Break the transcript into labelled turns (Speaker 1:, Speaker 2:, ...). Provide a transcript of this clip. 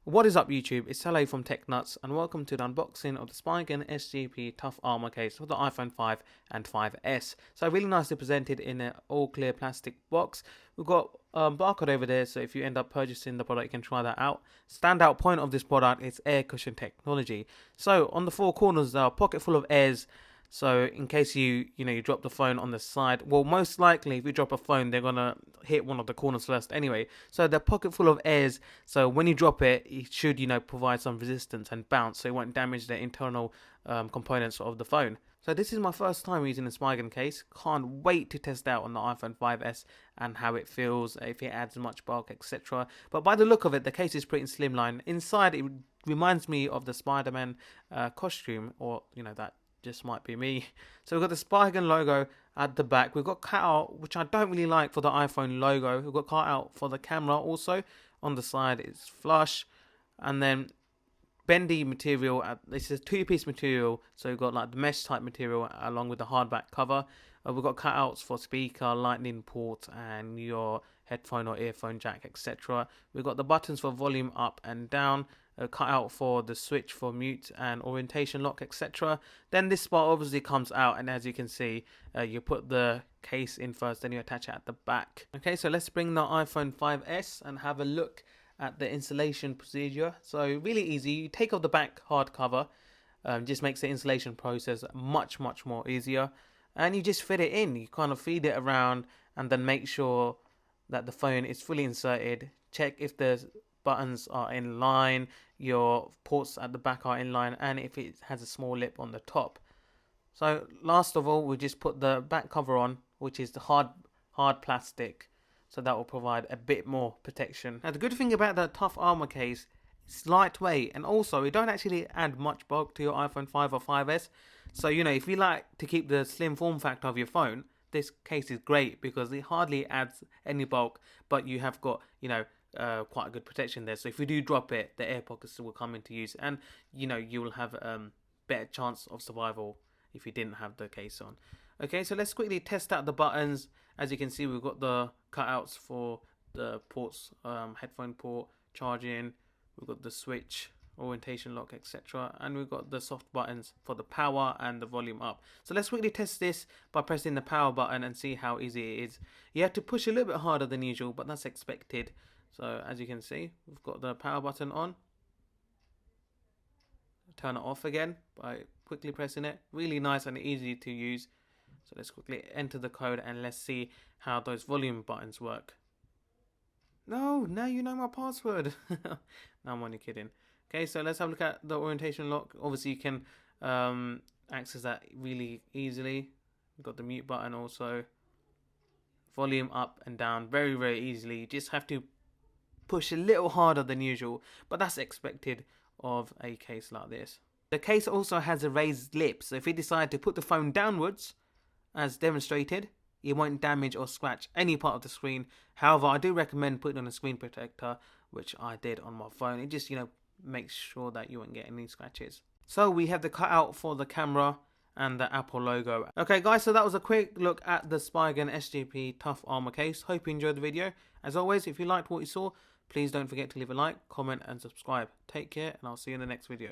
Speaker 1: What is up YouTube, it's Saleh from Tech Nuts and welcome to the unboxing of the Spigen SGP Tough Armor case for the iPhone 5 and 5S. So really nicely presented in an all clear plastic box. We've got barcode over there, so if you end up purchasing the product you can try that out. Standout point of this product is air cushion technology. So on the four corners there are a pocket full of airs. So in case you drop the phone on the side, well, most likely if you drop a phone, they're gonna hit one of the corners first anyway. So they're pocket full of airs. So when you drop it, it should provide some resistance and bounce, so it won't damage the internal components of the phone. So this is my first time using the Spigen case. Can't wait to test out on the iPhone 5S and how it feels, if it adds much bulk, etc. But by the look of it, the case is pretty slimline. Inside, it reminds me of the Spider-Man costume, or that just might be me. So we've got the Spigen logo at the back. We've got cutout, which I don't really like for the iPhone logo. We've got cutout for the camera also. On the side it's flush, and then bendy material. This is a two-piece material, so we've got like the mesh type material along with the hardback cover. We've got cutouts for speaker, lightning port, and your headphone or earphone jack, etc. We've got the buttons for volume up and down, a cutout for the switch for mute and orientation lock, etc. Then this part obviously comes out, and as you can see, you put the case in first, then you attach it at the back. Okay, so let's bring the iPhone 5S and have a look at the installation procedure. So really easy. You take off the back hard cover, just makes the installation process much more easier, and you just fit it in. You kind of feed it around and then make sure that the phone is fully inserted. Check if the buttons are in line, your ports at the back are in line, and if it has a small lip on the top. So last of all, we just put the back cover on, which is the hard plastic, so that will provide a bit more protection. Now the good thing about the Tough Armor case, it's lightweight, and also it don't actually add much bulk to your iPhone 5 or 5S. So if you like to keep the slim form factor of your phone, this case is great because it hardly adds any bulk, but you have got quite a good protection there. So if you do drop it, the air pockets will come into use, and you will have better chance of survival if you didn't have the case on. Okay, so let's quickly test out the buttons. As you can see, we've got the cutouts for the ports, headphone port, charging. We've got the switch, orientation lock, etc. And we've got the soft buttons for the power and the volume up. So let's quickly test this by pressing the power button and see how easy it is. You have to push a little bit harder than usual, but that's expected. So as you can see, we've got the power button on. Turn it off again by quickly pressing it. Really nice and easy to use. So let's quickly enter the code and let's see how those volume buttons work. No, now you know my password. No, I'm only kidding. Okay, so let's have a look at the orientation lock. Obviously you can access that really easily. We've got the mute button also. Volume up and down very easily. You just have to push a little harder than usual, but that's expected of a case like this. The case also has a raised lip, so if you decide to put the phone downwards, as demonstrated, it won't damage or scratch any part of the screen. However, I do recommend putting on a screen protector, which I did on my phone. It just makes sure that you won't get any scratches. So we have the cutout for the camera and the Apple logo. Okay guys, so that was a quick look at the Spigen SGP Tough Armor case. Hope you enjoyed the video. As always, if you liked what you saw, please don't forget to leave a like, comment and subscribe. Take care, and I'll see you in the next video.